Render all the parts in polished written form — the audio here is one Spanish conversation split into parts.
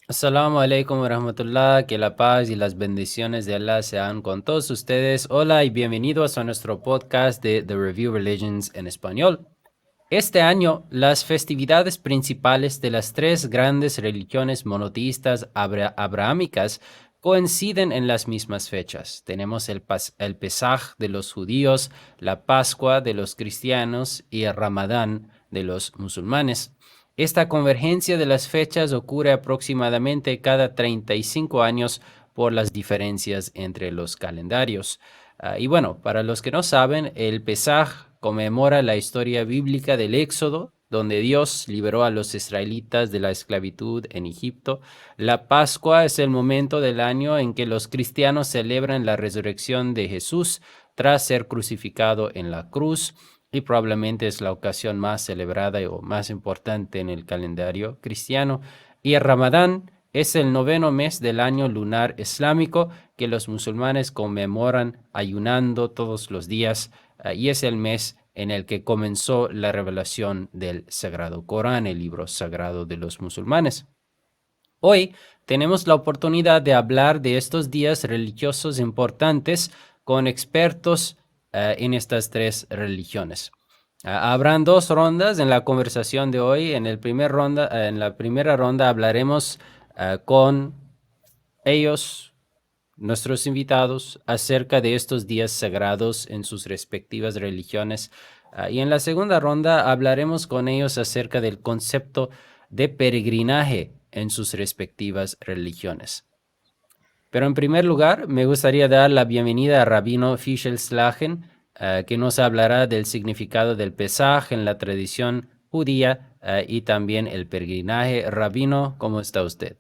Assalamu alaikum wa rahmatullah, que la paz y las bendiciones de Allah sean con todos ustedes. Hola y bienvenidos a nuestro podcast de The Review Religions en español. Este año, las festividades principales de las tres grandes religiones monoteístas abrahámicas coinciden en las mismas fechas. Tenemos el Pesaj de los judíos, la Pascua de los cristianos y el Ramadán de los musulmanes. Esta convergencia de las fechas ocurre aproximadamente cada 35 años por las diferencias entre los calendarios. Y bueno, para los que no saben, el Pesaj conmemora la historia bíblica del Éxodo, donde Dios liberó a los israelitas de la esclavitud en Egipto. La Pascua es el momento del año en que los cristianos celebran la resurrección de Jesús tras ser crucificado en la cruz, y probablemente es la ocasión más celebrada o más importante en el calendario cristiano. Y el Ramadán es el noveno mes del año lunar islámico que los musulmanes conmemoran ayunando todos los días, y es el mes en el que comenzó la revelación del Sagrado Corán, el libro sagrado de los musulmanes. Hoy tenemos la oportunidad de hablar de estos días religiosos importantes con expertos en estas tres religiones. Habrán dos rondas en la conversación de hoy. En la primera ronda hablaremos con ellos, nuestros invitados, acerca de estos días sagrados en sus respectivas religiones. Y en la segunda ronda hablaremos con ellos acerca del concepto de peregrinaje en sus respectivas religiones. Pero en primer lugar, me gustaría dar la bienvenida a Rabino Fischel Slagen, que nos hablará del significado del Pesaj en la tradición judía y también el peregrinaje. Rabino, ¿cómo está usted?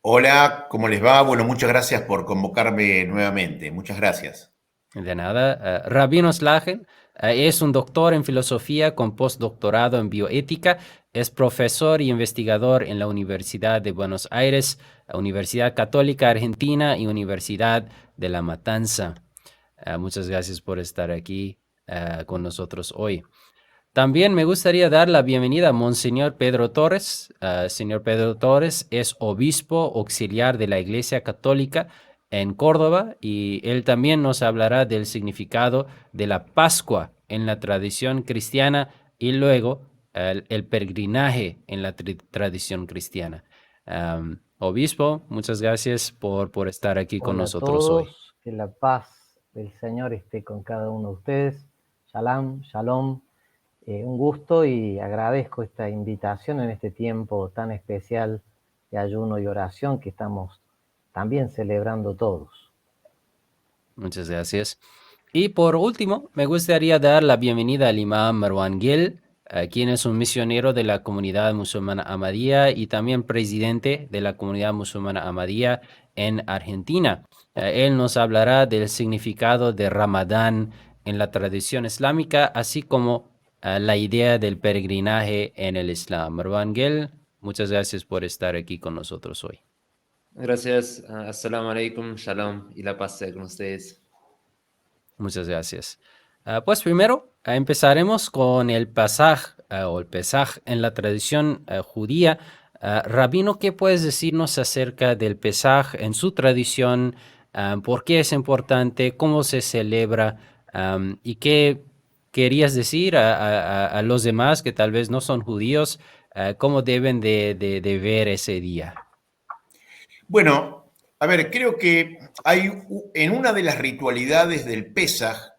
Hola, ¿cómo les va? Bueno, muchas gracias por convocarme nuevamente. Muchas gracias. De nada. Rabino Slagen es un doctor en filosofía con postdoctorado en bioética. Es profesor y investigador en la Universidad de Buenos Aires, la Universidad Católica Argentina y Universidad de La Matanza. Muchas gracias por estar aquí con nosotros hoy. También me gustaría dar la bienvenida a Monseñor Pedro Torres. Señor Pedro Torres es obispo auxiliar de la Iglesia Católica en Córdoba, y él también nos hablará del significado de la Pascua en la tradición cristiana y luego el peregrinaje en la tradición cristiana. Obispo, muchas gracias por estar aquí con Hola a nosotros hoy. todos, que la paz del Señor esté con cada uno de ustedes. Shalom, shalom. Un gusto y agradezco esta invitación en este tiempo tan especial de ayuno y oración que estamos también celebrando todos. Muchas gracias. Y por último, me gustaría dar la bienvenida al imam Marwan Gil, quien es un misionero de la comunidad musulmana Ahmadía y también presidente de la comunidad musulmana Ahmadía en Argentina. Él nos hablará del significado de Ramadán en la tradición islámica, así como la idea del peregrinaje en el Islam. Marwan Gil, muchas gracias por estar aquí con nosotros hoy. Gracias, assalamu alaikum, shalom y la paz sea con ustedes. Muchas gracias. Pues primero empezaremos con el Pasaj o el Pesaj en la tradición judía. Rabino, ¿qué puedes decirnos acerca del Pesaj en su tradición? ¿Por qué es importante? ¿Cómo se celebra? ¿Y qué querías decir a los demás que tal vez no son judíos? ¿Cómo deben de ver ese día? Bueno, a ver, creo que en una de las ritualidades del Pesaj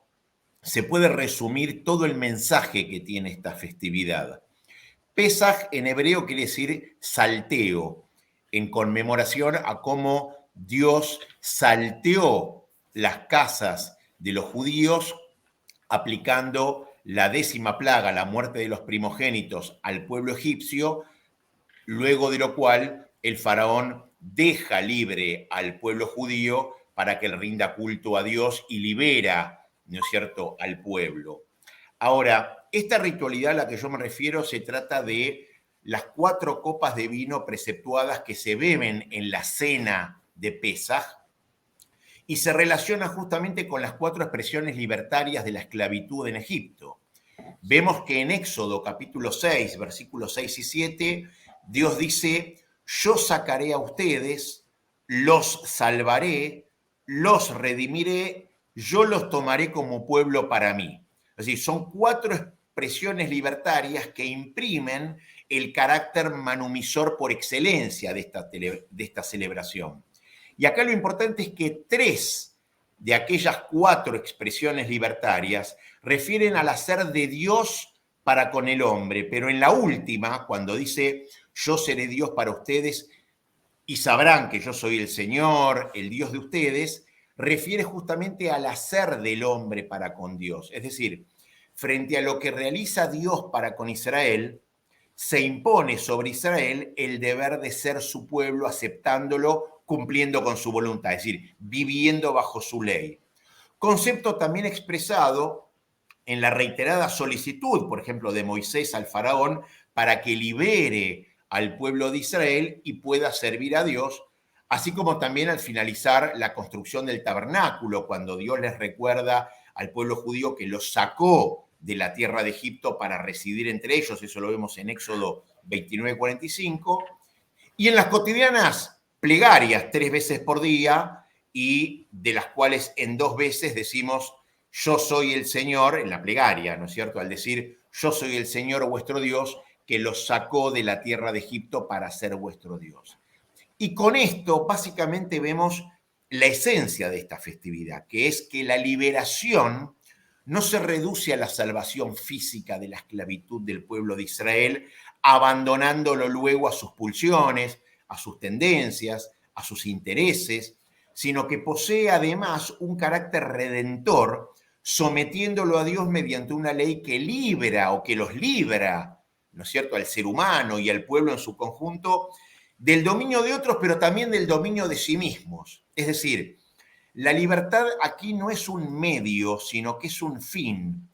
se puede resumir todo el mensaje que tiene esta festividad. Pesaj en hebreo quiere decir salteo, en conmemoración a cómo Dios salteó las casas de los judíos aplicando la 10ª plaga, la muerte de los primogénitos, al pueblo egipcio, luego de lo cual el faraón deja libre al pueblo judío para que le rinda culto a Dios y libera, ¿no es cierto?, al pueblo. Ahora, esta ritualidad a la que yo me refiero se trata de las 4 copas de vino preceptuadas que se beben en la cena de Pesaj y se relaciona justamente con las 4 expresiones libertarias de la esclavitud en Egipto. Vemos que en Éxodo capítulo 6, versículos 6 y 7, Dios dice, yo sacaré a ustedes, los salvaré, los redimiré, yo los tomaré como pueblo para mí. Es decir, son 4 expresiones libertarias que imprimen el carácter manumisor por excelencia de esta celebración. Y acá lo importante es que 3 de aquellas 4 expresiones libertarias refieren al hacer de Dios para con el hombre, pero en la última, cuando dice, yo seré Dios para ustedes y sabrán que yo soy el Señor, el Dios de ustedes, refiere justamente al hacer del hombre para con Dios. Es decir, frente a lo que realiza Dios para con Israel, se impone sobre Israel el deber de ser su pueblo, aceptándolo, cumpliendo con su voluntad, es decir, viviendo bajo su ley. Concepto también expresado en la reiterada solicitud, por ejemplo, de Moisés al faraón, para que libere al pueblo de Israel y pueda servir a Dios, así como también al finalizar la construcción del tabernáculo, cuando Dios les recuerda al pueblo judío que los sacó de la tierra de Egipto para residir entre ellos, eso lo vemos en Éxodo 29:45, y en las cotidianas plegarias 3 veces por día, y de las cuales en 2 veces decimos, yo soy el Señor, en la plegaria, ¿no es cierto? Al decir, yo soy el Señor vuestro Dios, que los sacó de la tierra de Egipto para ser vuestro Dios. Y con esto básicamente vemos la esencia de esta festividad, que es que la liberación no se reduce a la salvación física de la esclavitud del pueblo de Israel, abandonándolo luego a sus pulsiones, a sus tendencias, a sus intereses, sino que posee además un carácter redentor, sometiéndolo a Dios mediante una ley que libra o que los libra, ¿no es cierto?, al ser humano y al pueblo en su conjunto, del dominio de otros, pero también del dominio de sí mismos. Es decir, la libertad aquí no es un medio, sino que es un fin,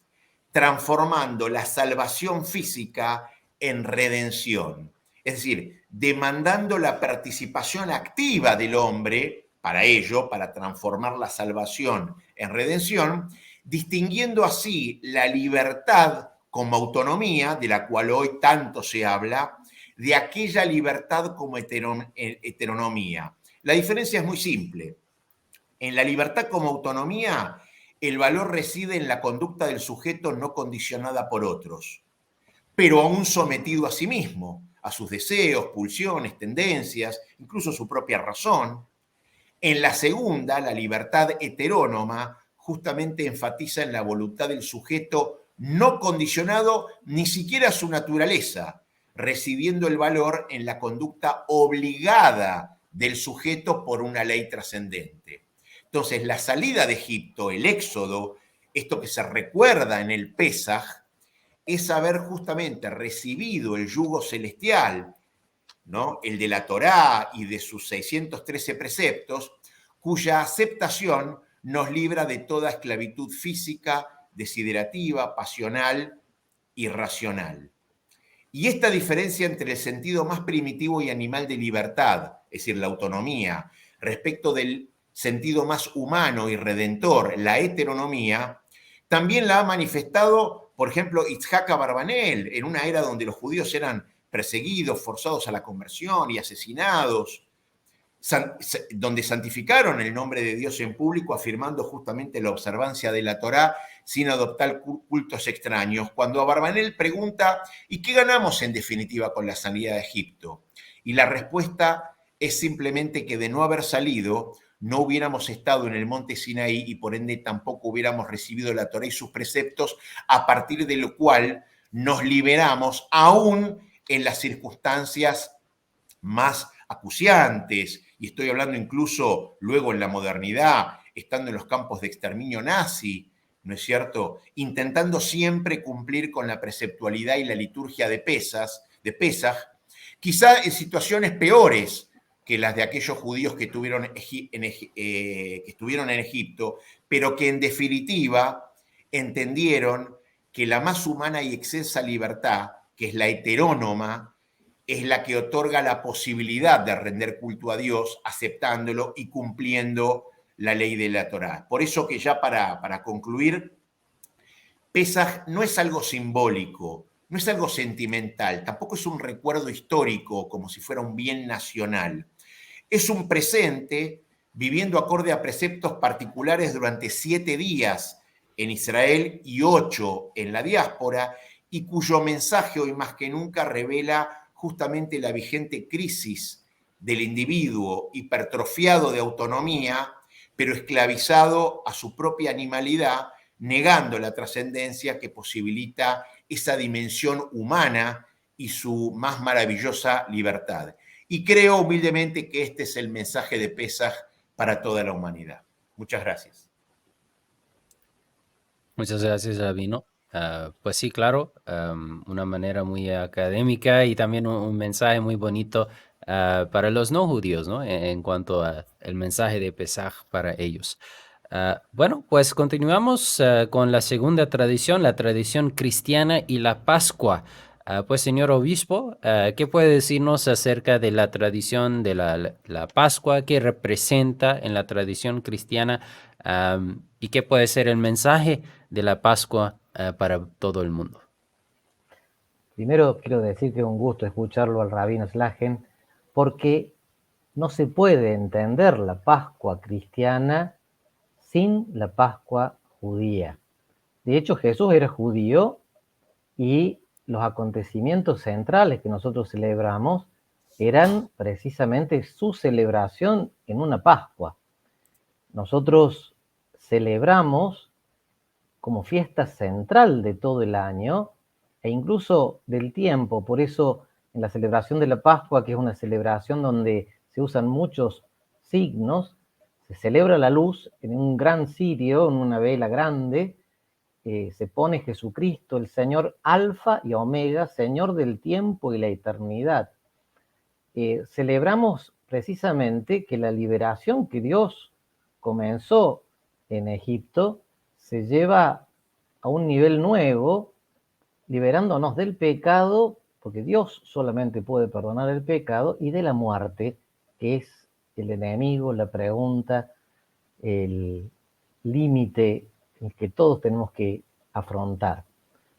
transformando la salvación física en redención. Es decir, demandando la participación activa del hombre para ello, para transformar la salvación en redención, distinguiendo así la libertad como autonomía, de la cual hoy tanto se habla, de aquella libertad como heteronomía. La diferencia es muy simple. En la libertad como autonomía, el valor reside en la conducta del sujeto no condicionada por otros, pero aún sometido a sí mismo, a sus deseos, pulsiones, tendencias, incluso su propia razón. En la segunda, la libertad heterónoma, justamente enfatiza en la voluntad del sujeto no condicionado ni siquiera a su naturaleza, recibiendo el valor en la conducta obligada del sujeto por una ley trascendente. Entonces, la salida de Egipto, el éxodo, esto que se recuerda en el Pesaj, es haber justamente recibido el yugo celestial, ¿no?, el de la Torá y de sus 613 preceptos, cuya aceptación nos libra de toda esclavitud física, desiderativa, pasional y racional. Y esta diferencia entre el sentido más primitivo y animal de libertad, es decir, la autonomía, respecto del sentido más humano y redentor, la heteronomía, también la ha manifestado, por ejemplo, Itzhak Abarbanel, en una era donde los judíos eran perseguidos, forzados a la conversión y asesinados, donde santificaron el nombre de Dios en público, afirmando justamente la observancia de la Torá sin adoptar cultos extraños. Cuando Abarbanel pregunta, ¿y qué ganamos en definitiva con la salida de Egipto? Y la respuesta es simplemente que de no haber salido, no hubiéramos estado en el monte Sinaí y por ende tampoco hubiéramos recibido la Torá y sus preceptos, a partir de lo cual nos liberamos aún en las circunstancias más acuciantes, y estoy hablando incluso luego en la modernidad, estando en los campos de exterminio nazi, ¿no es cierto?, intentando siempre cumplir con la preceptualidad y la liturgia de Pesaj, quizá en situaciones peores que las de aquellos judíos que estuvieron en Egipto, pero que en definitiva entendieron que la más humana y excelsa libertad, que es la heterónoma, es la que otorga la posibilidad de render culto a Dios, aceptándolo y cumpliendo la ley de la Torá. Por eso que ya para concluir, Pesaj no es algo simbólico, no es algo sentimental, tampoco es un recuerdo histórico como si fuera un bien nacional. Es un presente viviendo acorde a preceptos particulares durante 7 días en Israel y 8 en la diáspora, y cuyo mensaje hoy más que nunca revela justamente la vigente crisis del individuo hipertrofiado de autonomía, pero esclavizado a su propia animalidad, negando la trascendencia que posibilita esa dimensión humana y su más maravillosa libertad. Y creo humildemente que este es el mensaje de Pesaj para toda la humanidad. Muchas gracias. Muchas gracias, Rabino. Pues sí, claro, una manera muy académica y también un mensaje muy bonito para los no judíos, ¿no? En cuanto al mensaje de Pesaj para ellos. Bueno, pues continuamos con la segunda tradición, la tradición cristiana y la Pascua. Pues, señor obispo, ¿qué puede decirnos acerca de la tradición de la Pascua? ¿Qué representa en la tradición cristiana? ¿Y qué puede ser el mensaje de la Pascua para todo el mundo? Primero quiero decir que es un gusto escucharlo al Rabino Slagen, porque no se puede entender la Pascua cristiana sin la Pascua judía. De hecho, Jesús era judío y los acontecimientos centrales que nosotros celebramos eran precisamente su celebración en una Pascua. Nosotros celebramos como fiesta central de todo el año e incluso del tiempo. Por eso en la celebración de la Pascua, que es una celebración donde se usan muchos signos, se celebra la luz en un gran cirio, en una vela grande, se pone Jesucristo, el Señor Alfa y Omega, Señor del tiempo y la eternidad. Celebramos precisamente que la liberación que Dios comenzó en Egipto se lleva a un nivel nuevo, liberándonos del pecado, porque Dios solamente puede perdonar el pecado, y de la muerte, que es el enemigo, la pregunta, el límite que todos tenemos que afrontar.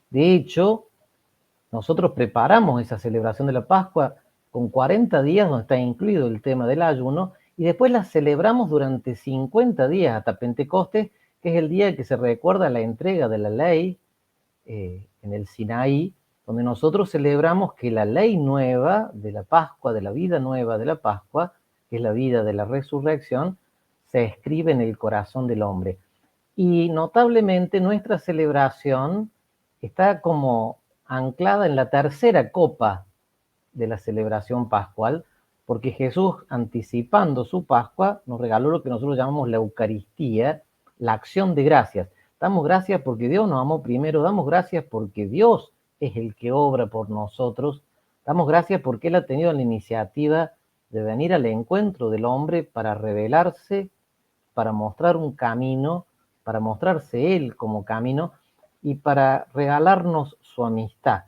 De hecho, nosotros preparamos esa celebración de la Pascua con 40 días, donde está incluido el tema del ayuno, y después la celebramos durante 50 días hasta Pentecostés, que es el día que se recuerda la entrega de la ley en el Sinaí, donde nosotros celebramos que la ley nueva de la Pascua, de la vida nueva de la Pascua, que es la vida de la resurrección, se escribe en el corazón del hombre. Y notablemente nuestra celebración está como anclada en la tercera copa de la celebración pascual, porque Jesús, anticipando su Pascua, nos regaló lo que nosotros llamamos la Eucaristía, la acción de gracias. Damos gracias porque Dios nos amó primero, damos gracias porque Dios es el que obra por nosotros, damos gracias porque Él ha tenido la iniciativa de venir al encuentro del hombre para revelarse, para mostrar un camino, para mostrarse Él como camino y para regalarnos su amistad.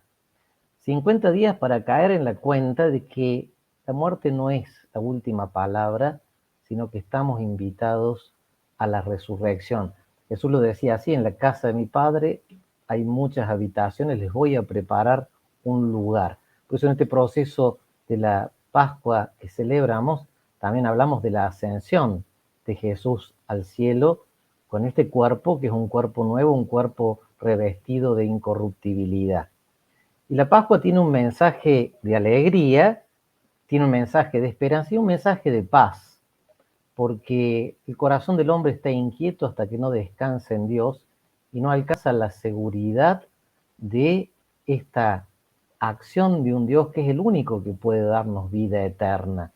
50 días para caer en la cuenta de que la muerte no es la última palabra, sino que estamos invitados a la resurrección. Jesús lo decía así: en la casa de mi Padre hay muchas habitaciones, les voy a preparar un lugar. Por eso en este proceso de la Pascua que celebramos, también hablamos de la ascensión de Jesús al cielo con este cuerpo, que es un cuerpo nuevo, un cuerpo revestido de incorruptibilidad. Y la Pascua tiene un mensaje de alegría, tiene un mensaje de esperanza y un mensaje de paz, porque el corazón del hombre está inquieto hasta que no descansa en Dios y no alcanza la seguridad de esta acción de un Dios que es el único que puede darnos vida eterna.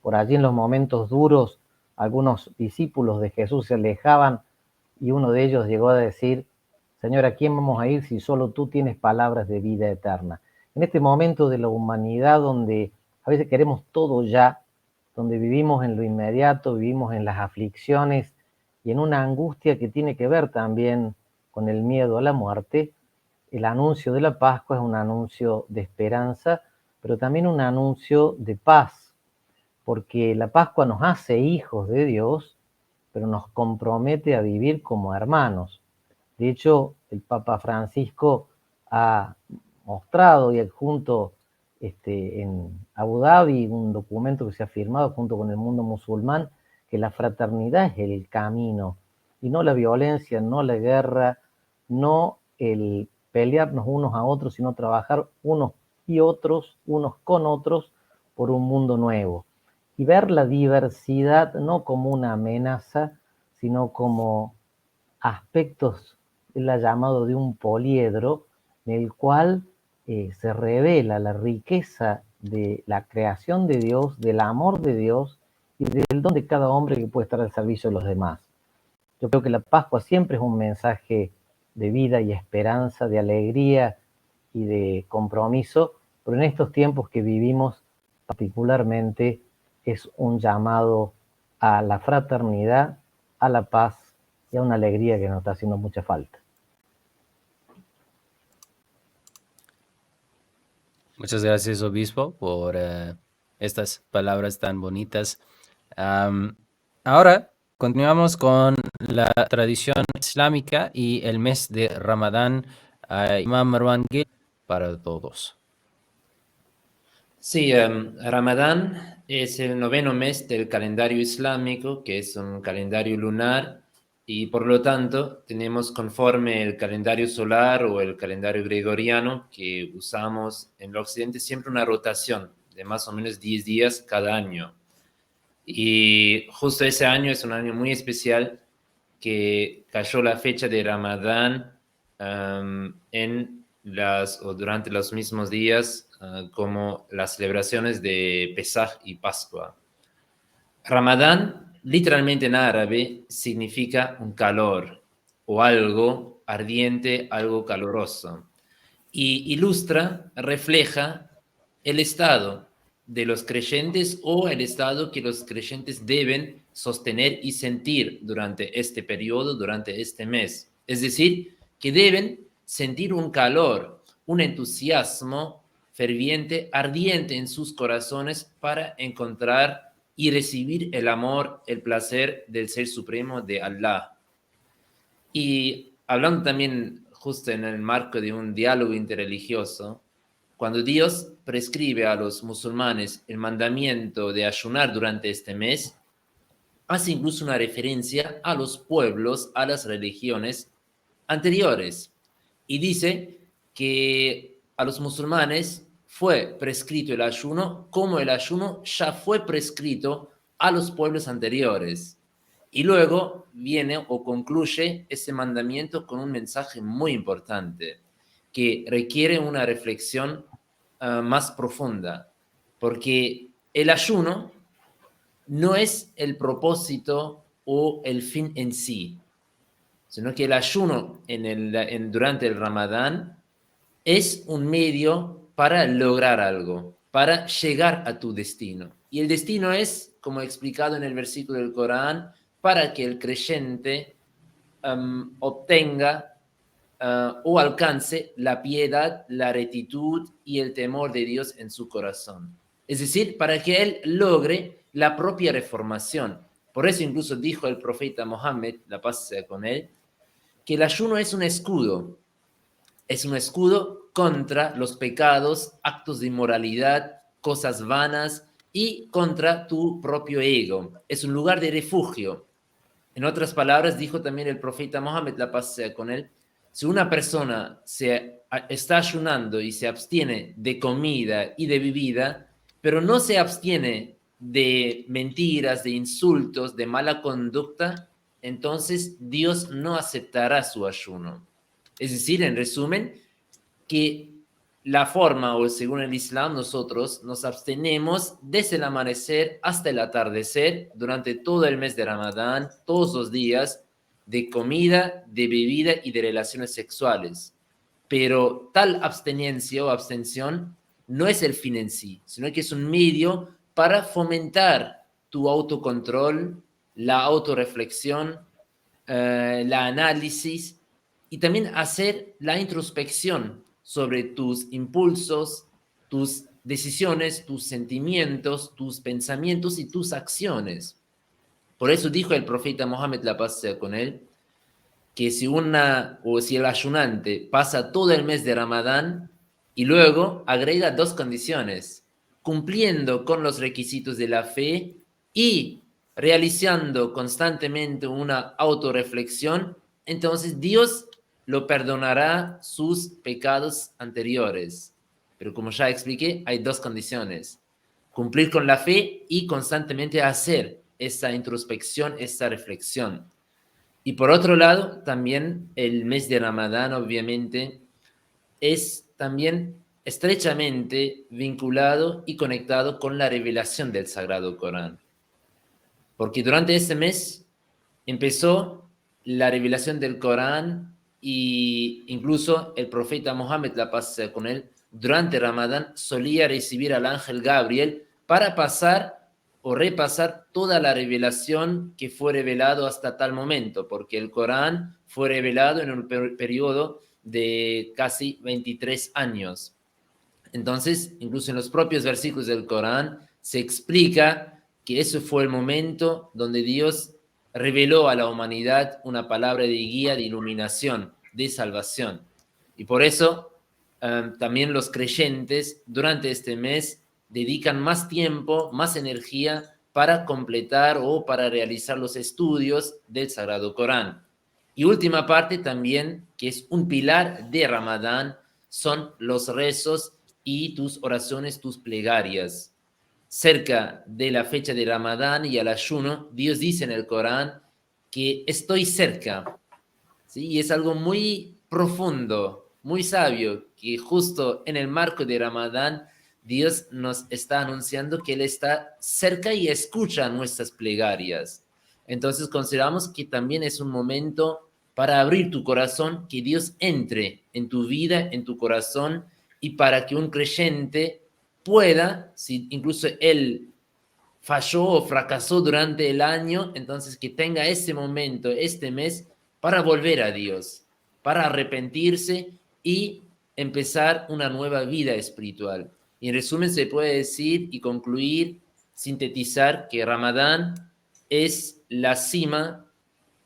Por allí en los momentos duros, algunos discípulos de Jesús se alejaban y uno de ellos llegó a decir: Señor, ¿a quién vamos a ir si solo tú tienes palabras de vida eterna? En este momento de la humanidad donde a veces queremos todo ya, donde vivimos en lo inmediato, vivimos en las aflicciones y en una angustia que tiene que ver también con el miedo a la muerte, el anuncio de la Pascua es un anuncio de esperanza, pero también un anuncio de paz, porque la Pascua nos hace hijos de Dios, pero nos compromete a vivir como hermanos. De hecho, el Papa Francisco ha mostrado y adjunto en Abu Dhabi, un documento que se ha firmado junto con el mundo musulmán, que la fraternidad es el camino, y no la violencia, no la guerra, no el pelearnos unos a otros, sino trabajar unos y otros, unos con otros, por un mundo nuevo. Y ver la diversidad no como una amenaza, sino como aspectos, él ha llamado de un poliedro, en el cual se revela la riqueza de la creación de Dios, del amor de Dios y del don de cada hombre que puede estar al servicio de los demás. Yo creo que la Pascua siempre es un mensaje de vida y esperanza, de alegría y de compromiso, pero en estos tiempos que vivimos particularmente es un llamado a la fraternidad, a la paz y a una alegría que nos está haciendo mucha falta. Muchas gracias, obispo, por estas palabras tan bonitas. Ahora continuamos con la tradición islámica y el mes de Ramadán. Imam Marwan Gil, para todos. Sí, Ramadán es el 9º mes del calendario islámico, que es un calendario lunar, y por lo tanto tenemos conforme el calendario solar o el calendario gregoriano que usamos en el occidente siempre una rotación de más o menos 10 días cada año. Y justo ese año es un año muy especial que cayó la fecha de Ramadán durante los mismos días como las celebraciones de Pesaj y Pascua. Ramadán, literalmente en árabe, significa un calor o algo ardiente, algo caloroso. Y ilustra, refleja el estado de los creyentes o el estado que los creyentes deben sostener y sentir durante este periodo, durante este mes. Es decir, que deben sentir un calor, un entusiasmo ferviente, ardiente en sus corazones para encontrar y recibir el amor, el placer del Ser Supremo de Allah. Y hablando también justo en el marco de un diálogo interreligioso, cuando Dios prescribe a los musulmanes el mandamiento de ayunar durante este mes, hace incluso una referencia a los pueblos, a las religiones anteriores, y dice que a los musulmanes fue prescrito el ayuno como el ayuno ya fue prescrito a los pueblos anteriores. Y luego viene o concluye ese mandamiento con un mensaje muy importante que requiere una reflexión más profunda, porque el ayuno no es el propósito o el fin en sí, sino que el ayuno durante el Ramadán es un medio para lograr algo, para llegar a tu destino. Y el destino es, como explicado en el versículo del Corán, para que el creyente obtenga o alcance la piedad, la rectitud y el temor de Dios en su corazón. Es decir, para que él logre la propia reformación. Por eso incluso dijo el profeta Mohammed, la paz sea con él, que el ayuno es un escudo contra los pecados, actos de inmoralidad, cosas vanas y contra tu propio ego. Es un lugar de refugio. En otras palabras, dijo también el profeta Mohammed, la paz sea con él, si una persona está ayunando y se abstiene de comida y de bebida, pero no se abstiene de mentiras, de insultos, de mala conducta, entonces Dios no aceptará su ayuno. Es decir, en resumen, que la forma, o según el Islam, nosotros nos abstenemos desde el amanecer hasta el atardecer durante todo el mes de Ramadán, todos los días, de comida, de bebida y de relaciones sexuales. Pero tal absteniencia o abstención no es el fin en sí, sino que es un medio para fomentar tu autocontrol, la autorreflexión, la análisis y también hacer la introspección sobre tus impulsos, tus decisiones, tus sentimientos, tus pensamientos y tus acciones. Por eso dijo el profeta Mohammed, la paz sea con él, que si el ayunante pasa todo el mes de Ramadán Y luego agrega 2 condiciones: cumpliendo con los requisitos de la fe y realizando constantemente una autorreflexión, entonces Dios lo perdonará sus pecados anteriores. Pero como ya expliqué, hay 2 condiciones: cumplir con la fe y constantemente hacer esa introspección, esa reflexión. Y por otro lado, también el mes de Ramadán, obviamente, es también estrechamente vinculado y conectado con la revelación del Sagrado Corán. Porque durante este mes empezó la revelación del Corán, y incluso el profeta Mohammed, la paz sea con él, durante Ramadán solía recibir al ángel Gabriel para pasar o repasar toda la revelación que fue revelado hasta tal momento, porque el Corán fue revelado en un periodo de casi 23 años. Entonces, incluso en los propios versículos del Corán se explica que ese fue el momento donde Dios reveló a la humanidad una palabra de guía, de iluminación, de salvación. Y por eso también los creyentes durante este mes dedican más tiempo, más energía para completar o para realizar los estudios del Sagrado Corán. Y última parte también, que es un pilar de Ramadán, son los rezos y tus oraciones, tus plegarias. Cerca de la fecha de Ramadán y al ayuno, Dios dice en el Corán que estoy cerca, ¿sí? Y es algo muy profundo, muy sabio, que justo en el marco de Ramadán Dios nos está anunciando que Él está cerca y escucha nuestras plegarias. Entonces consideramos que también es un momento para abrir tu corazón, que Dios entre en tu vida, en tu corazón, y para que un creyente pueda, si incluso él falló o fracasó durante el año, entonces que tenga ese momento, este mes, para volver a Dios, para arrepentirse y empezar una nueva vida espiritual. Y en resumen se puede decir y concluir, sintetizar, que Ramadán es la cima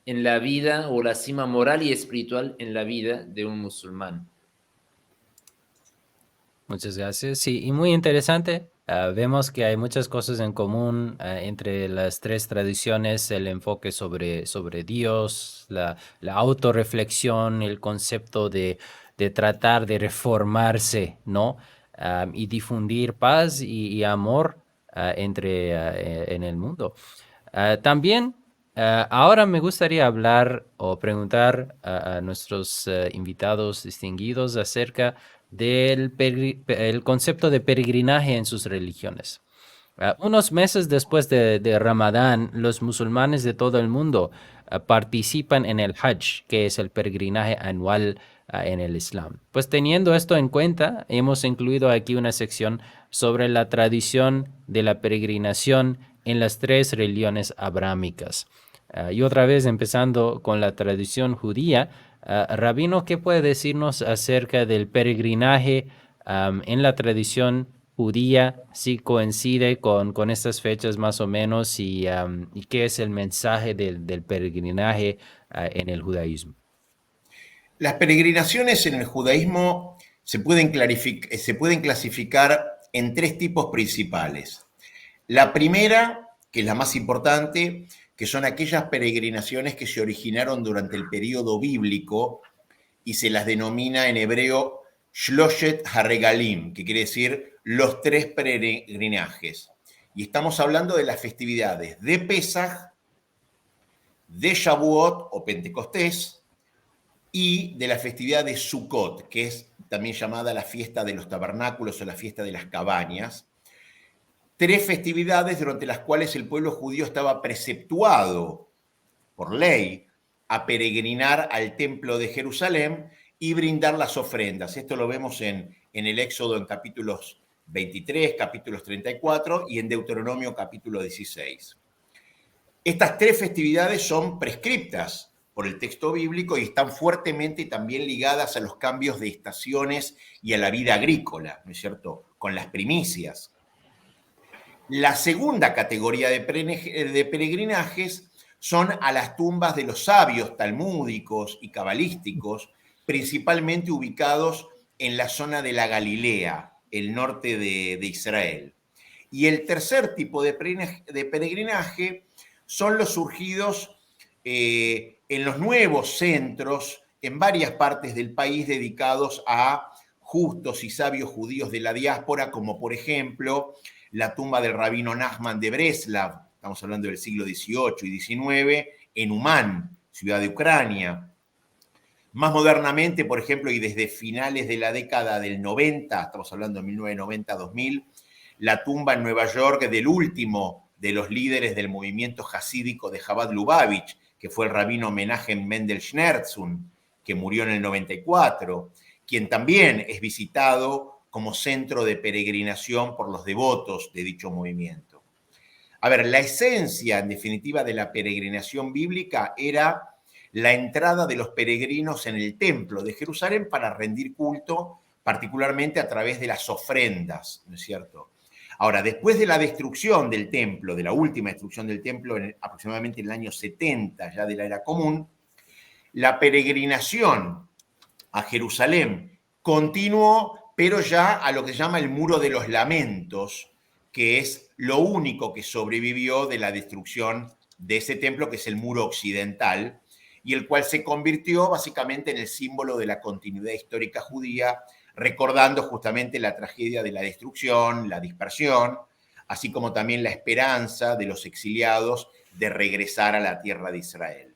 en la vida, o la cima moral y espiritual en la vida de un musulmán. Muchas gracias. Sí, y muy interesante. Vemos que hay muchas cosas en común entre las 3 tradiciones: el enfoque sobre Dios, la autorreflexión, el concepto de tratar de reformarse, ¿no? Y difundir paz y amor en el mundo. También, ahora me gustaría hablar o preguntar a nuestros invitados distinguidos acerca el concepto de peregrinaje en sus religiones. Unos meses después de Ramadán, los musulmanes de todo el mundo participan en el Hajj, que es el peregrinaje anual en el Islam. Pues teniendo esto en cuenta, hemos incluido aquí una sección sobre la tradición de la peregrinación en las 3 religiones abrámicas. Y otra vez, empezando con la tradición judía, Rabino, ¿qué puede decirnos acerca del peregrinaje en la tradición judía? Si coincide con estas fechas más o menos, y qué es el mensaje del peregrinaje en el judaísmo. Las peregrinaciones en el judaísmo se pueden clasificar en 3 tipos principales. La primera, que es la más importante, que son aquellas peregrinaciones que se originaron durante el período bíblico y se las denomina en hebreo Shloshet HaRegalim, que quiere decir los 3 peregrinajes. Y estamos hablando de las festividades de Pesaj, de Shavuot o Pentecostés, y de la festividad de Sukkot, que es también llamada la fiesta de los tabernáculos o la fiesta de las cabañas. 3 festividades durante las cuales el pueblo judío estaba preceptuado por ley a peregrinar al templo de Jerusalén y brindar las ofrendas. Esto lo vemos en el Éxodo en capítulos 23, capítulos 34 y en Deuteronomio capítulo 16. Estas 3 festividades son prescriptas por el texto bíblico y están fuertemente también ligadas a los cambios de estaciones y a la vida agrícola, ¿no es cierto?, con las primicias. La segunda categoría de peregrinajes son a las tumbas de los sabios talmúdicos y cabalísticos, principalmente ubicados en la zona de la Galilea, el norte de Israel. Y el tercer tipo de peregrinaje son los surgidos en los nuevos centros en varias partes del país dedicados a justos y sabios judíos de la diáspora, como por ejemplo la tumba del rabino Nachman de Breslav, estamos hablando del siglo XVIII y XIX, en Umán, ciudad de Ucrania. Más modernamente, por ejemplo, y desde finales de la década del 90, estamos hablando de 1990-2000, la tumba en Nueva York del último de los líderes del movimiento jasídico de Chabad Lubavitch, que fue el rabino Menachem Mendel Schneerson, que murió en el 94, quien también es visitado como centro de peregrinación por los devotos de dicho movimiento. A ver, la esencia, en definitiva, de la peregrinación bíblica era la entrada de los peregrinos en el templo de Jerusalén para rendir culto, particularmente a través de las ofrendas, ¿no es cierto? Ahora, después de la destrucción del templo, de la última destrucción del templo, aproximadamente en el año 70 ya de la era común, la peregrinación a Jerusalén continuó, pero ya a lo que se llama el Muro de los Lamentos, que es lo único que sobrevivió de la destrucción de ese templo, que es el Muro Occidental, y el cual se convirtió básicamente en el símbolo de la continuidad histórica judía, recordando justamente la tragedia de la destrucción, la dispersión, así como también la esperanza de los exiliados de regresar a la tierra de Israel.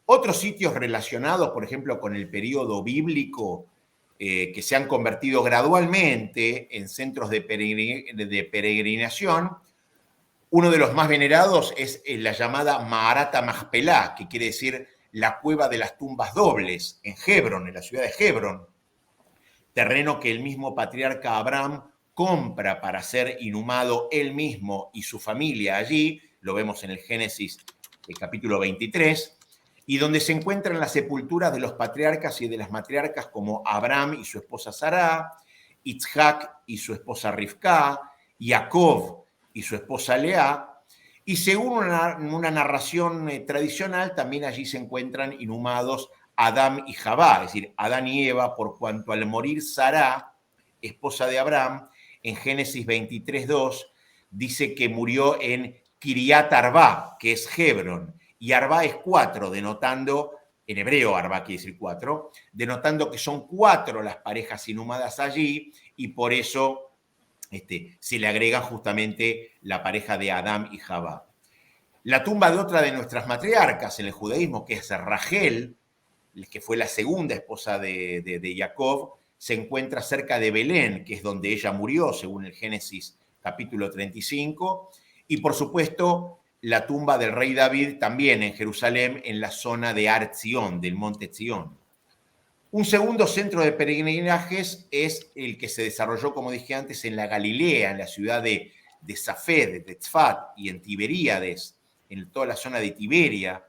Otros sitios relacionados, por ejemplo, con el periodo bíblico, que se han convertido gradualmente en centros de peregrinación, uno de los más venerados es la llamada Ma'arat HaMachpelah, que quiere decir la cueva de las tumbas dobles, en Hebrón, en la ciudad de Hebrón, terreno que el mismo patriarca Abraham compra para ser inhumado él mismo y su familia allí, lo vemos en el Génesis, el capítulo 23, y donde se encuentran las sepulturas de los patriarcas y de las matriarcas como Abraham y su esposa Sará, Isaac y su esposa Rivka, Jacob y su esposa Lea, y según una narración tradicional, también allí se encuentran inhumados Adán y Javá, es decir, Adán y Eva, por cuanto al morir Sará, esposa de Abraham, en Génesis 23:2, dice que murió en Kiriat Arba, que es Hebrón, y Arba es 4, denotando, en hebreo Arba quiere decir 4, denotando que son 4 las parejas inhumadas allí, y por eso se le agrega justamente la pareja de Adán y Javá. La tumba de otra de nuestras matriarcas en el judaísmo, que es Rachel, que fue la segunda esposa de Jacob, se encuentra cerca de Belén, que es donde ella murió, según el Génesis capítulo 35, y por supuesto la tumba del rey David también en Jerusalén, en la zona de Har Zion, del monte Zion. Un segundo centro de peregrinajes es el que se desarrolló, como dije antes, en la Galilea, en la ciudad de Safed, de Tzfat y en Tiberíades, en toda la zona de Tiberia,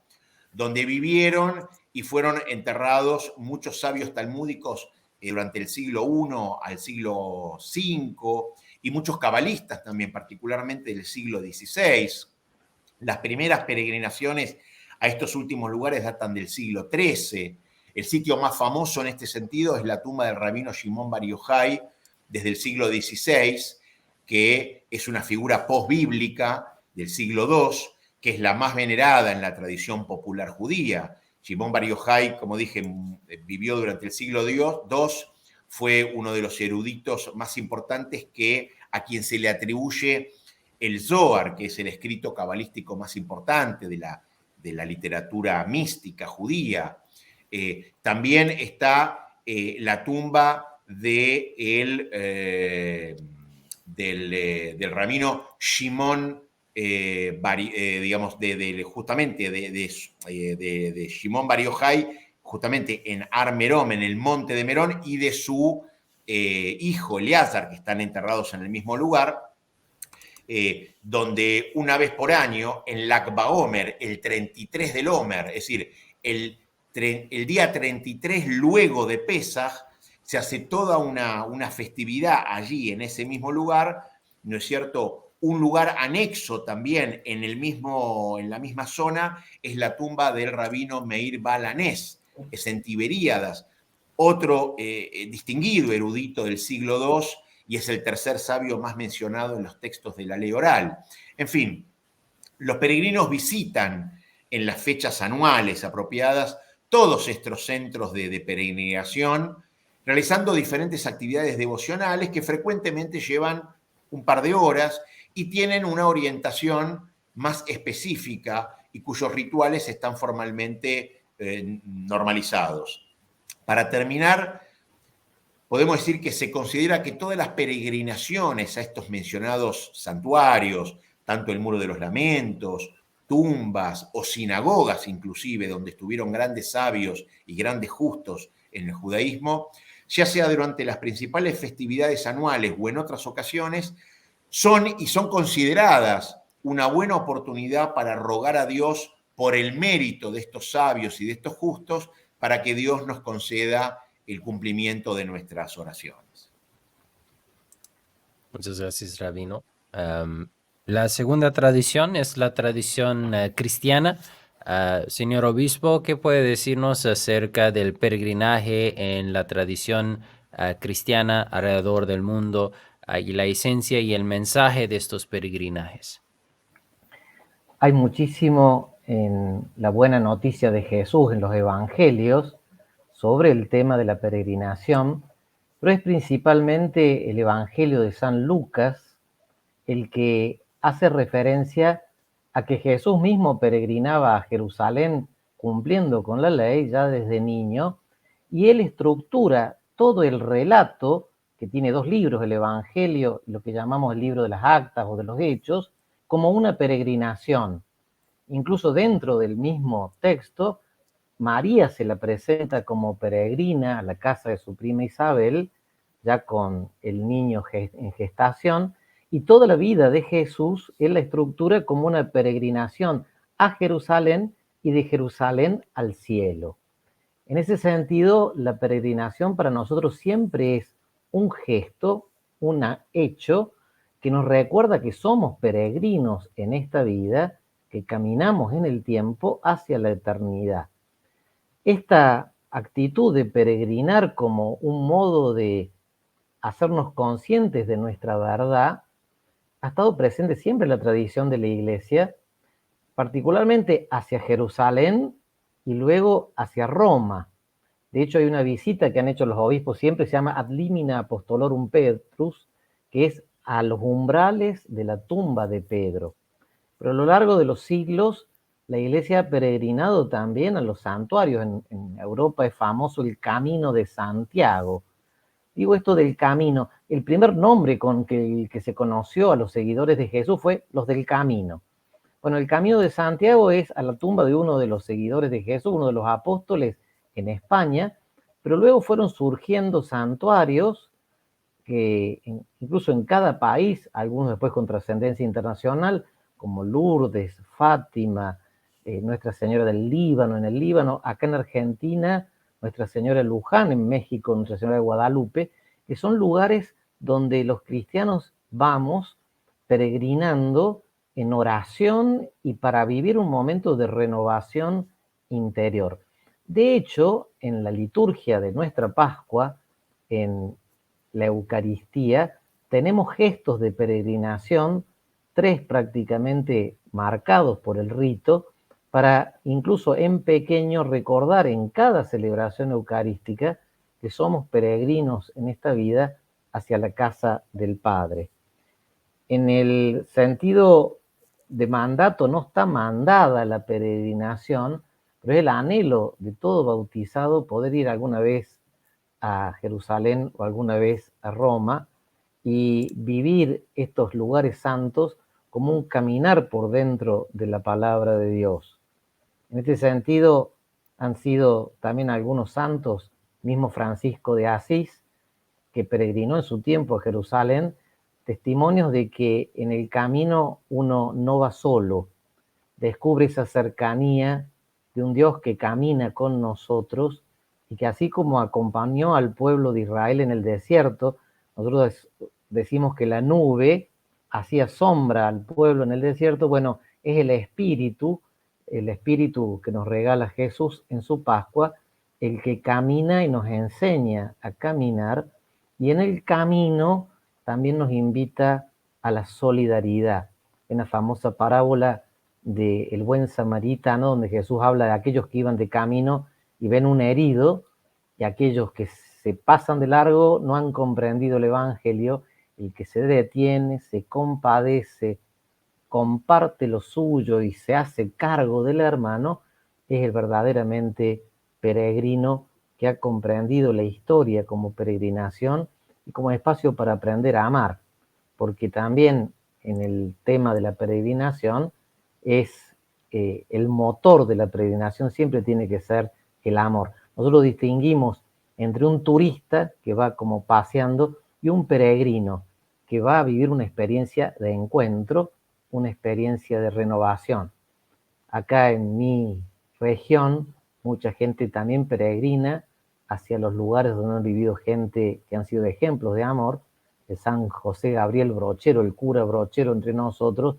donde vivieron y fueron enterrados muchos sabios talmúdicos durante el siglo I al siglo V y muchos cabalistas también, particularmente del siglo XVI. Las primeras peregrinaciones a estos últimos lugares datan del siglo XIII. El sitio más famoso en este sentido es la tumba del rabino Shimon Bar Yochai desde el siglo XVI, que es una figura posbíblica del siglo II, que es la más venerada en la tradición popular judía. Shimon Bar Yochai, como dije, vivió durante el siglo II, fue uno de los eruditos más importantes a quien se le atribuye el Zohar, que es el escrito cabalístico más importante de la literatura mística judía. También está la tumba del rabino Shimon, justamente de Shimon Bar Yochai, justamente en Har Merom, en el monte de Merón, y de su hijo Eleazar, que están enterrados en el mismo lugar, donde una vez por año, en Lag BaOmer, el 33 del Omer, es decir, el día 33 luego de Pesaj, se hace toda una festividad allí, en ese mismo lugar, ¿no es cierto? Un lugar anexo también en la misma zona es la tumba del rabino Meir Baal Hanés, es en Tiberíadas, otro distinguido erudito del siglo II, y es el tercer sabio más mencionado en los textos de la ley oral. En fin, los peregrinos visitan en las fechas anuales apropiadas todos estos centros de peregrinación, realizando diferentes actividades devocionales que frecuentemente llevan un par de horas y tienen una orientación más específica y cuyos rituales están formalmente normalizados. Para terminar, podemos decir que se considera que todas las peregrinaciones a estos mencionados santuarios, tanto el Muro de los Lamentos, tumbas o sinagogas inclusive, donde estuvieron grandes sabios y grandes justos en el judaísmo, ya sea durante las principales festividades anuales o en otras ocasiones, son consideradas una buena oportunidad para rogar a Dios por el mérito de estos sabios y de estos justos, para que Dios nos conceda el cumplimiento de nuestras oraciones. Muchas gracias, Rabino. La segunda tradición es la tradición cristiana. Señor obispo, ¿qué puede decirnos acerca del peregrinaje en la tradición cristiana alrededor del mundo y la esencia y el mensaje de estos peregrinajes? Hay muchísimo en la buena noticia de Jesús en los evangelios sobre el tema de la peregrinación, pero es principalmente el evangelio de San Lucas el que hace referencia a que Jesús mismo peregrinaba a Jerusalén cumpliendo con la ley ya desde niño, y él estructura todo el relato, que tiene 2 libros, el Evangelio y lo que llamamos el libro de las actas o de los hechos, como una peregrinación. Incluso dentro del mismo texto, María se la presenta como peregrina a la casa de su prima Isabel, ya con el niño en gestación, y toda la vida de Jesús él la estructura como una peregrinación a Jerusalén y de Jerusalén al cielo. En ese sentido, la peregrinación para nosotros siempre es un gesto, un hecho que nos recuerda que somos peregrinos en esta vida, que caminamos en el tiempo hacia la eternidad. Esta actitud de peregrinar como un modo de hacernos conscientes de nuestra verdad ha estado presente siempre en la tradición de la Iglesia, particularmente hacia Jerusalén y luego hacia Roma. De hecho, hay una visita que han hecho los obispos siempre, se llama Ad limina apostolorum Petrus, que es a los umbrales de la tumba de Pedro. Pero a lo largo de los siglos, la Iglesia ha peregrinado también a los santuarios. En Europa es famoso el Camino de Santiago. Digo esto del camino, el primer nombre con que se conoció a los seguidores de Jesús fue los del camino. Bueno, el Camino de Santiago es a la tumba de uno de los seguidores de Jesús, uno de los apóstoles en España, pero luego fueron surgiendo santuarios que incluso en cada país, algunos después con trascendencia internacional, como Lourdes, Fátima, Nuestra Señora del Líbano, en el Líbano, acá en Argentina, Nuestra Señora de Luján, en México, Nuestra Señora de Guadalupe, que son lugares donde los cristianos vamos peregrinando en oración y para vivir un momento de renovación interior. De hecho, en la liturgia de nuestra Pascua, en la Eucaristía, tenemos gestos de peregrinación, 3 prácticamente marcados por el rito, para incluso en pequeño recordar en cada celebración eucarística que somos peregrinos en esta vida hacia la casa del Padre. En el sentido de mandato no está mandada la peregrinación, pero es el anhelo de todo bautizado poder ir alguna vez a Jerusalén o alguna vez a Roma y vivir estos lugares santos como un caminar por dentro de la palabra de Dios. En este sentido, han sido también algunos santos, mismo Francisco de Asís, que peregrinó en su tiempo a Jerusalén, testimonios de que en el camino uno no va solo, descubre esa cercanía de un Dios que camina con nosotros y que así como acompañó al pueblo de Israel en el desierto, nosotros decimos que la nube hacía sombra al pueblo en el desierto, bueno, es el Espíritu que nos regala Jesús en su Pascua, el que camina y nos enseña a caminar, y en el camino también nos invita a la solidaridad. En la famosa parábola del buen samaritano, donde Jesús habla de aquellos que iban de camino y ven un herido, y aquellos que se pasan de largo no han comprendido el Evangelio. El que se detiene, se compadece, comparte lo suyo y se hace cargo del hermano, es el verdaderamente peregrino que ha comprendido la historia como peregrinación y como espacio para aprender a amar, porque también en el tema de la peregrinación es el motor de la peregrinación siempre tiene que ser el amor. Nosotros distinguimos entre un turista que va como paseando y un peregrino que va a vivir una experiencia de encuentro, una experiencia de renovación. Acá en mi región, mucha gente también peregrina hacia los lugares donde han vivido gente que han sido ejemplos de amor. El San José Gabriel Brochero, el cura Brochero entre nosotros,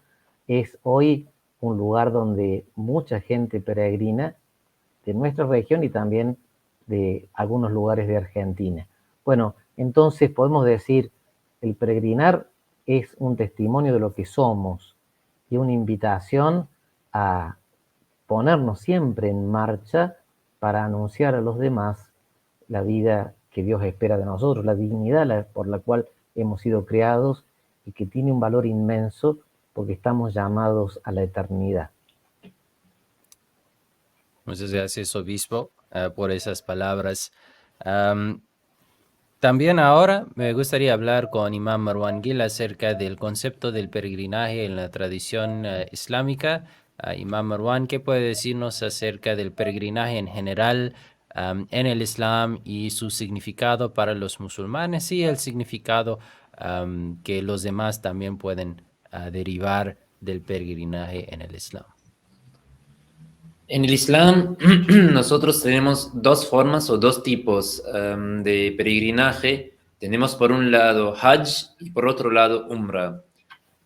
es hoy un lugar donde mucha gente peregrina de nuestra región y también de algunos lugares de Argentina. Bueno, entonces podemos decir, el peregrinar es un testimonio de lo que somos y una invitación a ponernos siempre en marcha para anunciar a los demás la vida que Dios espera de nosotros, la dignidad por la cual hemos sido creados y que tiene un valor inmenso porque estamos llamados a la eternidad. Muchas gracias, obispo, por esas palabras. También ahora me gustaría hablar con Imam Marwan Gil acerca del concepto del peregrinaje en la tradición islámica. Imam Marwan, ¿qué puede decirnos acerca del peregrinaje en general en el Islam y su significado para los musulmanes y el significado que los demás también pueden derivar del peregrinaje en el Islam? En el Islam nosotros tenemos dos formas o dos tipos de peregrinaje. Tenemos por un lado Hajj y por otro lado Umrah.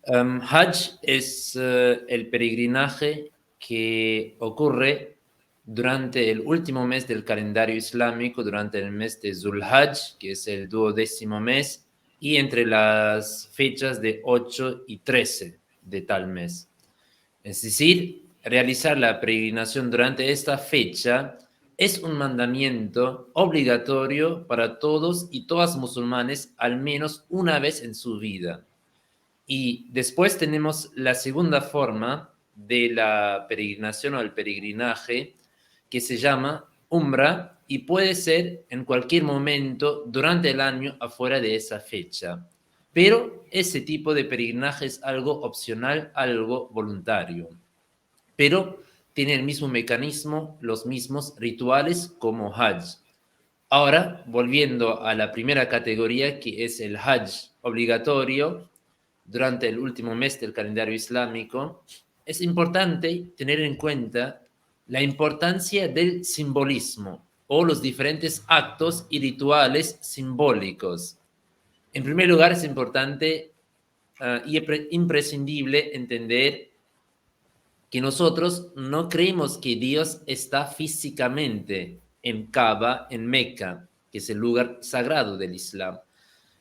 Hajj es el peregrinaje que ocurre durante el último mes del calendario islámico, durante el mes de Zulhajj, que es el 12º mes, y entre las fechas de 8 y 13 de tal mes. Es decir, realizar la peregrinación durante esta fecha es un mandamiento obligatorio para todos y todas musulmanes al menos una vez en su vida. Y después tenemos la segunda forma de la peregrinación o el peregrinaje que se llama Umrah y puede ser en cualquier momento durante el año afuera de esa fecha. Pero ese tipo de peregrinaje es algo opcional, algo voluntario. Pero tiene el mismo mecanismo, los mismos rituales como Hajj. Ahora, volviendo a la primera categoría, que es el Hajj obligatorio durante el último mes del calendario islámico, es importante tener en cuenta la importancia del simbolismo o los diferentes actos y rituales simbólicos. En primer lugar, es importante y imprescindible entender que nosotros no creemos que Dios está físicamente en Kaaba, en Meca, que es el lugar sagrado del Islam,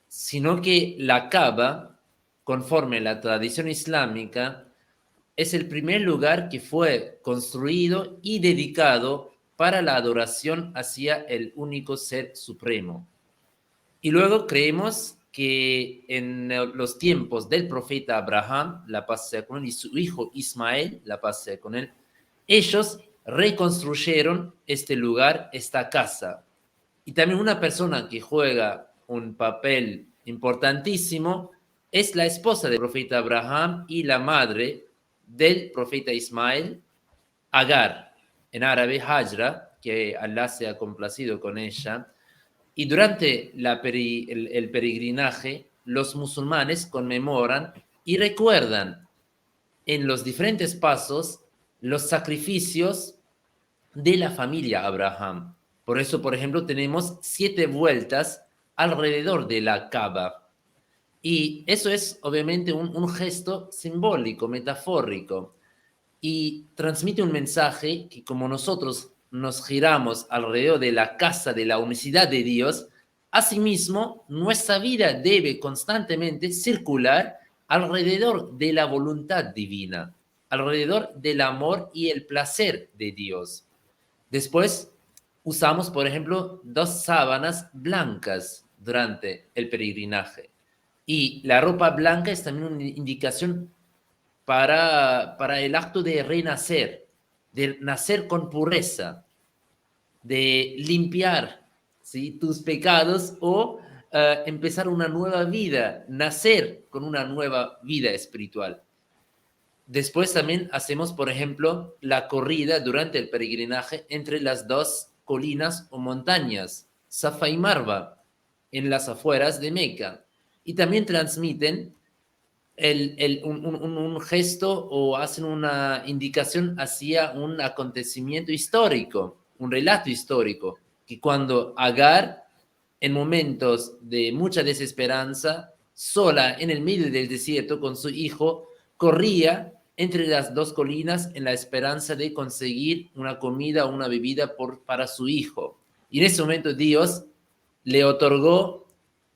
sino que la Kaaba, conforme la tradición islámica, es el primer lugar que fue construido y dedicado para la adoración hacia el único ser supremo. Y luego creemos que en los tiempos del profeta Abraham, la paz sea con él, y su hijo Ismael, la paz sea con él, ellos reconstruyeron este lugar, esta casa. Y también una persona que juega un papel importantísimo es la esposa del profeta Abraham y la madre del profeta Ismael, Agar, en árabe Hajra, que Allah se ha complacido con ella. Y durante el peregrinaje, los musulmanes conmemoran y recuerdan en los diferentes pasos los sacrificios de la familia Abraham. Por eso, por ejemplo, tenemos 7 vueltas alrededor de la Kaaba. Y eso es obviamente un gesto simbólico, metafórico, y transmite un mensaje que como nosotros nos giramos alrededor de la casa de la unicidad de Dios, asimismo, nuestra vida debe constantemente circular alrededor de la voluntad divina, alrededor del amor y el placer de Dios. Después, usamos, por ejemplo, 2 sábanas blancas durante el peregrinaje. Y la ropa blanca es también una indicación para el acto de renacer, de nacer con pureza, de limpiar, ¿sí?, tus pecados o empezar una nueva vida, nacer con una nueva vida espiritual. Después también hacemos, por ejemplo, la corrida durante el peregrinaje entre las 2 colinas o montañas, Safa y Marwa, en las afueras de Meca. Y también transmiten un gesto o hacen una indicación hacia un acontecimiento histórico, un relato histórico, que cuando Agar, en momentos de mucha desesperanza, sola en el medio del desierto con su hijo, corría entre las 2 colinas en la esperanza de conseguir una comida o una bebida para su hijo. Y en ese momento Dios le otorgó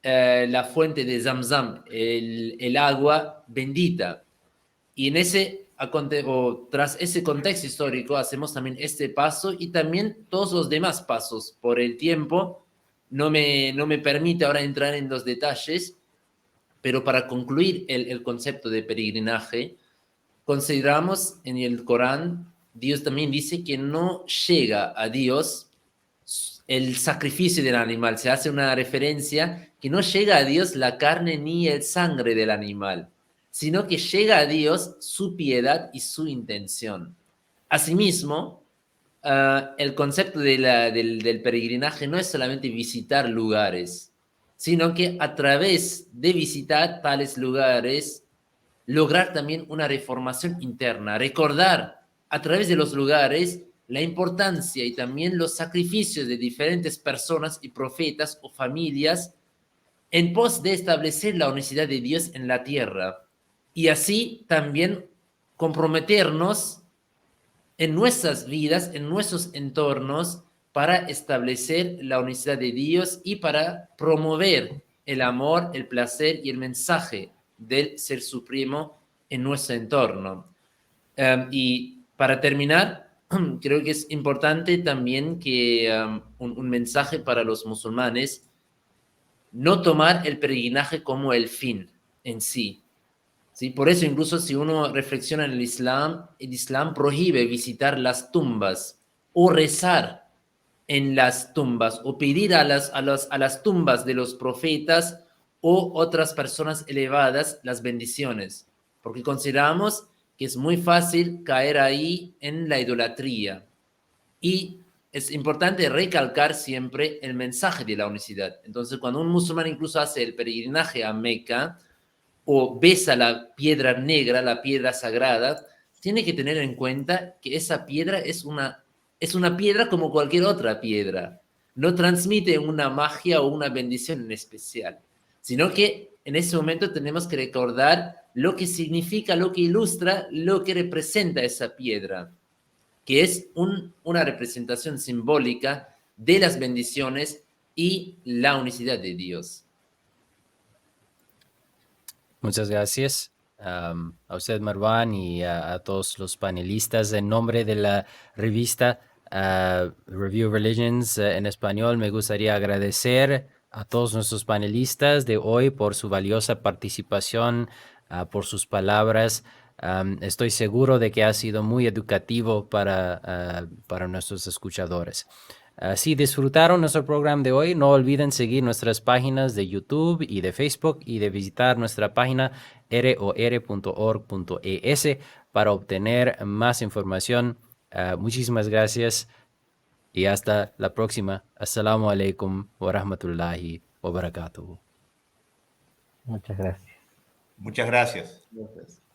la fuente de Zamzam, el agua bendita. Y tras ese contexto histórico hacemos también este paso y también todos los demás pasos. Por el tiempo no me permite ahora entrar en los detalles, pero para concluir el concepto de peregrinaje, consideramos en el Corán, Dios también dice que no llega a Dios el sacrificio del animal. Se hace una referencia que no llega a Dios la carne ni el sangre del animal, sino que llega a Dios su piedad y su intención. Asimismo, el concepto del peregrinaje no es solamente visitar lugares, sino que a través de visitar tales lugares, lograr también una reformación interna, recordar a través de los lugares la importancia y también los sacrificios de diferentes personas y profetas o familias en pos de establecer la unicidad de Dios en la tierra. Y así también comprometernos en nuestras vidas, en nuestros entornos, para establecer la unicidad de Dios y para promover el amor, el placer y el mensaje del Ser Supremo en nuestro entorno. Y para terminar, creo que es importante también que un mensaje para los musulmanes, no tomar el peregrinaje como el fin en sí. ¿Sí? Por eso incluso si uno reflexiona en el Islam prohíbe visitar las tumbas o rezar en las tumbas o pedir a las tumbas de los profetas o otras personas elevadas las bendiciones, porque consideramos que es muy fácil caer ahí en la idolatría. Y es importante recalcar siempre el mensaje de la unicidad. Entonces, cuando un musulmán incluso hace el peregrinaje a Meca o besa la piedra negra, la piedra sagrada, tiene que tener en cuenta que esa piedra es una piedra como cualquier otra piedra. No transmite una magia o una bendición en especial, sino que en ese momento tenemos que recordar lo que significa, lo que ilustra, lo que representa esa piedra, que es una representación simbólica de las bendiciones y la unicidad de Dios. Muchas gracias a usted, Marwan, y a todos los panelistas. En nombre de la revista Review Religions en español, me gustaría agradecer a todos nuestros panelistas de hoy por su valiosa participación, por sus palabras. Estoy seguro de que ha sido muy educativo para nuestros escuchadores. Si disfrutaron nuestro programa de hoy, no olviden seguir nuestras páginas de YouTube y de Facebook y de visitar nuestra página ror.org.es para obtener más información. Muchísimas gracias y hasta la próxima. Assalamu alaikum wa rahmatullahi wa barakatuh. Muchas gracias. Muchas gracias. Gracias.